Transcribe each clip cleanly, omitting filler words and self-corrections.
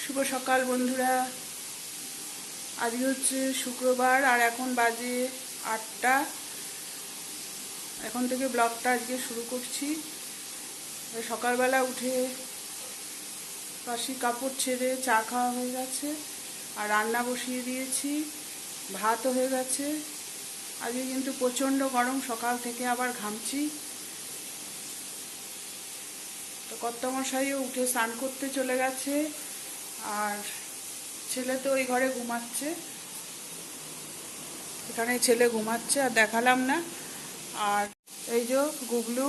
শুভ সকাল বন্ধুরা। আজকে হচ্ছে শুক্রবার আর এখন বাজে 8টা। এখন থেকে ব্লগটা আজকে শুরু করছি। সকালবেলা উঠে বাসি কাপড় ছেড়ে চা খাওয়া হয়ে গেছে আর রান্না বসিয়ে দিয়েছি, ভাতও হয়ে গেছে। আজকে কিন্তু প্রচণ্ড গরম, সকাল থেকে আবার ঘামছি। তো কর্তামশাইও উঠে স্নান করতে চলে গেছে আর ছেলে তো ওই ঘরে ঘুমাচ্ছে। এখানে ছেলে ঘুমাচ্ছে আর দেখালাম না। আর এই যে গুগলু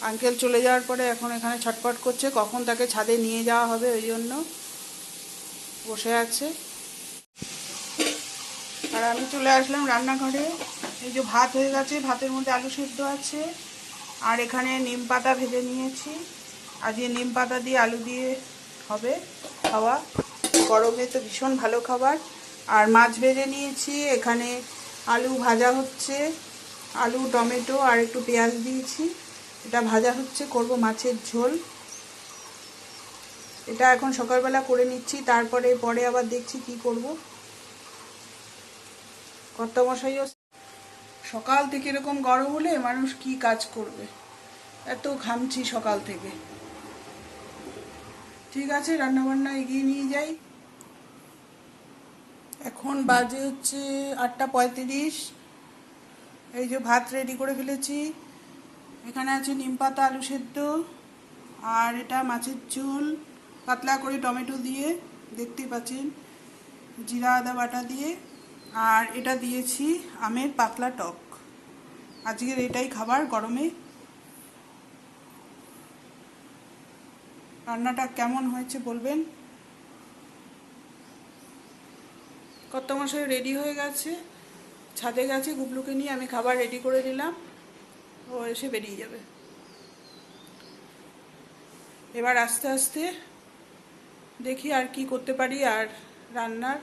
আঙ্কেল চলে যাওয়ার পরে এখন এখানে ছটফট করছে, কখন তাকে ছাদে নিয়ে যাওয়া হবে, ওই জন্য বসে আছে। আর আমি চলে আসলাম রান্নাঘরে। এই যে ভাত হয়ে গেছে, ভাতের মধ্যে আলু সেদ্ধ আছে আর এখানে নিম পাতা ভেজে নিয়েছি। আজকে নিম পাতা দিয়ে আলু দিয়ে হবে খাওয়া, গরমে তো ভীষণ ভালো খাবার। আর মাছ ভেজে নিয়েছি, এখানে আলু ভাজা হচ্ছে, আলু টমেটো আর একটু পেঁয়াজ দিয়েছি, এটা ভাজা হচ্ছে, করব মাছের ঝোল। এটা এখন সকালবেলা করে নিচ্ছি, তারপরে পরে আবার দেখছি কি করব। কর্তামশাইও সকাল থেকে এরকম গরম হলে মানুষ কি কাজ করবে, এত ঘামছি সকাল থেকে। ঠিক আছে, রান্নাবান্না এগিয়ে নিয়ে যাই। এখন বাজে হচ্ছে 8টা 35। এই যে ভাত রেডি করে ফেলেছি, এখানে আছে নিম পাতা আলু সেদ্ধ আর এটা মাছের ঝোল পাতলা করে টমেটো দিয়ে, দেখতেই পাচ্ছেন, জিরা আদা বাটা দিয়ে। আর এটা দিয়েছি আমের পাতলা টক। আজকের এটাই খাবার গরমে। রান্নাটা কেমন হয়েছে বলবেন। কর্তামশাই রেডি হয়ে গেছে, ছাদে গেছে, গুবলুকে নিয়ে আমি খাবার রেডি করে দিলাম, ও এসে বেরিয়ে যাবে। এবার আস্তে আস্তে দেখি আর কি করতে পারি। আর রান্নার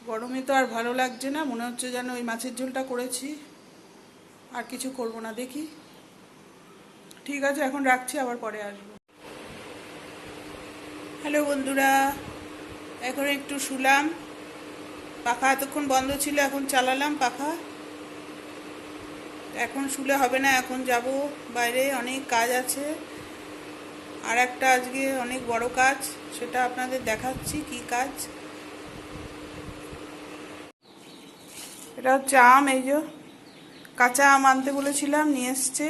গরমে তো আর ভালো লাগছে না, মনে হচ্ছে যেন ওই মাছের ঝোলটা করেছি, আর কিছু করব না। দেখি, ঠিক আছে, এখন রাখছি, আবার পরে আসবো। হ্যালো বন্ধুরা, এখন একটু শুলাম, পাখা এতক্ষণ বন্ধ ছিল, এখন চালালাম পাখা। এখন শুলে হবে না, এখন যাব বাইরে, অনেক কাজ আছে। আর একটা আজকে অনেক বড় কাজ, সেটা আপনাদের দেখাচ্ছি কি কাজ। এটা হচ্ছে আম, এই যে কাঁচা আম আনতে বলেছিলাম, নিয়ে এসছে।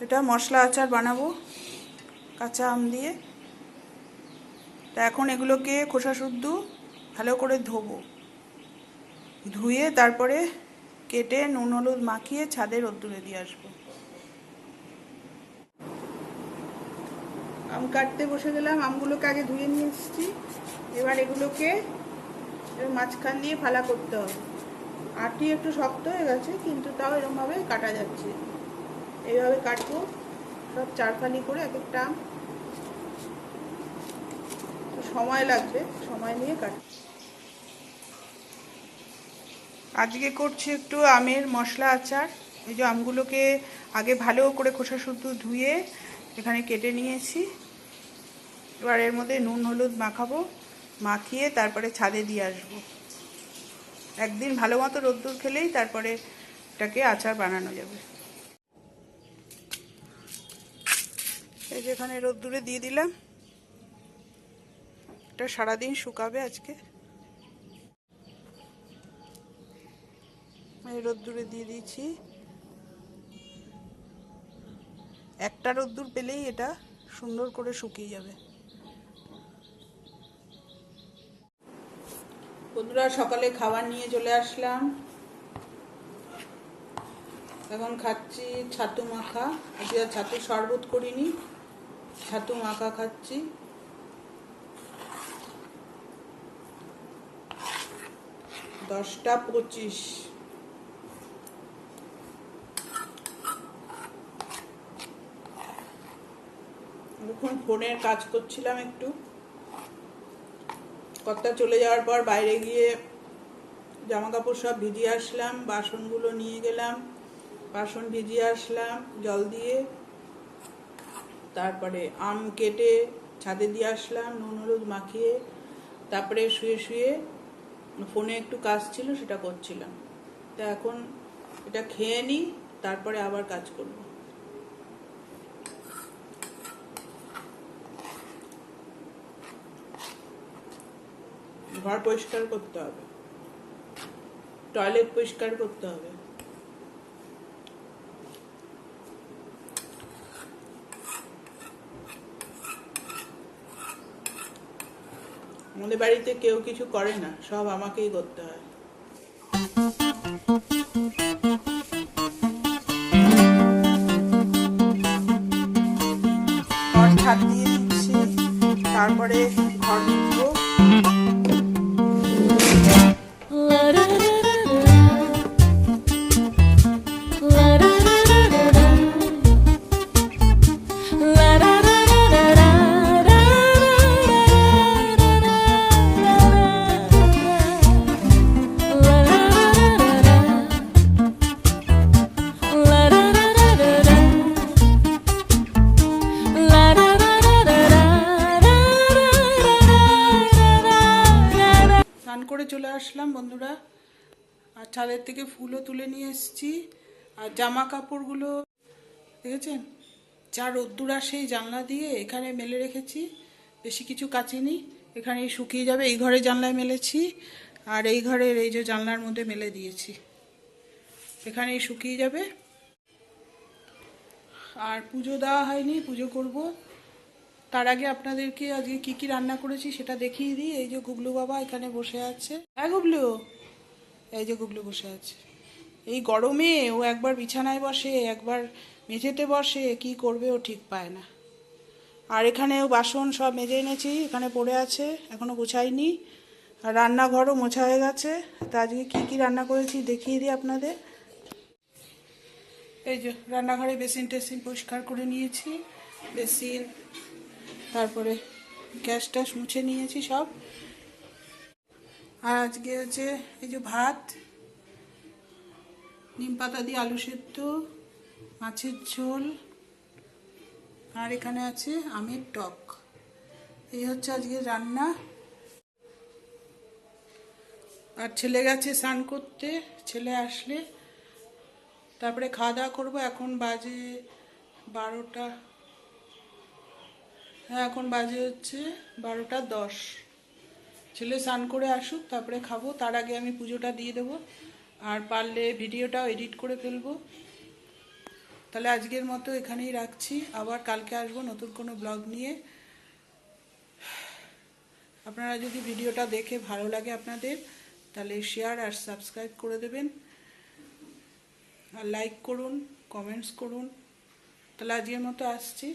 এটা মশলা আচার বানাবো কাঁচা আম দিয়ে। তা এখন এগুলোকে খোসা শুদ্ধ ভালো করে ধোবো, ধুয়ে তারপরে কেটে নুন হলুদ মাখিয়ে ছাদে রোদ্দুরে দিয়ে আসবো। আম কাটতে বসে গেলাম, আমগুলোকে আগে ধুয়ে নিয়ে এসেছি। এবার এগুলোকে মাঝখান দিয়ে ফালা করতে হবে। আটি একটু শক্ত হয়ে গেছে, কিন্তু তাও এরকমভাবে কাটা যাচ্ছে। এইভাবে কাটবো সব চারফালি করে এক একটা আম। সময় লাগবে, সময় নিয়ে কাটবো। আজকে করছি একটু আমের মশলা আচার। এই যে আমগুলোকে আগে ভালো করে খোসা শুদ্ধ ধুয়ে এখানে কেটে নিয়েছি। এবার এর মধ্যে নুন হলুদ মাখাবো, মাখিয়ে তারপরে ছাদে দিয়ে আসবো। একদিন ভালো মতো রোদ্দুর খেলেই তারপরে এটাকে আচার বানানো যাবে। এই যে এখানে রোদ্দুরে দিয়ে দিলাম, এটা সারাদিন শুকাবে আজকে। এই রোদ্দুরে দিয়ে দিয়েছি, একটা রোদ্দুর পেলেই এটা সুন্দর করে শুকিয়ে যাবে। বন্ধুরা, সকালে খাবার নিয়ে চলে আসলাম। এখন খাচ্ছি ছাতু মাখা। আজকে আর ছাতু শরবত করিনি, ছাতু মাখা খাচ্ছি। দশটা 25। এখন ফোনের কাজ করছিলাম একটু। কর্তা চলে যাওয়ার পর বাইরে গিয়ে জামা কাপড় সব ভিজিয়ে আসলাম, বাসনগুলো নিয়ে গেলাম, বাসন ভিজিয়ে আসলাম জল দিয়ে। তারপরে আম কেটে ছাদে দিয়ে আসলাম নুন হলুদ মাখিয়ে, তারপরে শুয়ে শুয়ে ফোনে একটু কাজ ছিল সেটা করছিলাম। তা এখন এটা খেয়ে নিই, তারপরে আবার কাজ করব। ঘর পরিষ্কার করতে হবে, টয়লেট পরিষ্কার করতে হবে। আমাদের বাড়িতে কেউ কিছু করে না, সব আমাকেই করতে হয়। ঘর ছাদ দিয়ে দিচ্ছি, তারপরে ঘর মুছবো। স্নান করে চলে আসলাম বন্ধুরা, আর ছাদের থেকে ফুলও তুলে নিয়ে এসেছি। আর জামা কাপড়গুলো দেখেছেন, যা রোদ্দুর আসে এই জানলা দিয়ে এখানে মেলে রেখেছি, বেশি কিছু কাচিনি, এখানেই শুকিয়ে যাবে। এই ঘরে জানলায় মেলেছি, আর এই ঘরের এই যে জানলার মধ্যে মেলে দিয়েছি, এখানেই শুকিয়ে যাবে। আর পুজো দেওয়া হয়নি, পুজো করব। তার আগে আপনাদেরকে আজকে কি কি রান্না করেছি সেটা দেখিয়ে দিই। এই যে গুবলু বাবা এখানে বসে আছে। হ্যাঁ গুবলু, এই যে গুবলু বসে আছে। এই গরমে ও একবার বিছানায় বসে, একবার মেঝেতে বসে, কি করবে ও ঠিক পায় না। আর এখানেও বাসন সব মেজে এনেছি, এখানে পড়ে আছে, এখনো গোছাইনি। আর রান্নাঘরও মোছা হয়ে গেছে। তা আজকে কী কী রান্না করেছি দেখিয়ে দিই আপনাদের। এই যে রান্নাঘরে বেসিন টেসিন পরিষ্কার করে নিয়েছি, বেসিন, তারপরে গ্যাস ট্যাস মুছে নিয়েছি সব। আর আজকে হচ্ছে এই যে ভাত, নিম পাতা দিয়ে আলু সেদ্ধ, মাছের ঝোল, আর এখানে আছে আমের টক। এই হচ্ছে আজকে রান্না। আর ছেলে গেছে স্নান করতে, ছেলে আসলে তারপরে খাওয়া দাওয়া করবো। এখন বাজে 12টা, হ্যাঁ এখন বাজে হচ্ছে 12টা 10। ছেলে স্নান করে আসুক, তারপরে খাবো। তার আগে আমি পুজোটা দিয়ে দেবো, আর পারলে ভিডিওটাও এডিট করে ফেলবো। তাহলে আজকের মতো এখানেই রাখছি, আবার কালকে আসবো নতুন কোনো ব্লগ নিয়ে। আপনারা যদি ভিডিওটা দেখে ভালো লাগে আপনাদের, তাহলে শেয়ার আর সাবস্ক্রাইব করে দেবেন, আর লাইক করুন, কমেন্টস করুন। তাহলে আজকের মতো আসছি।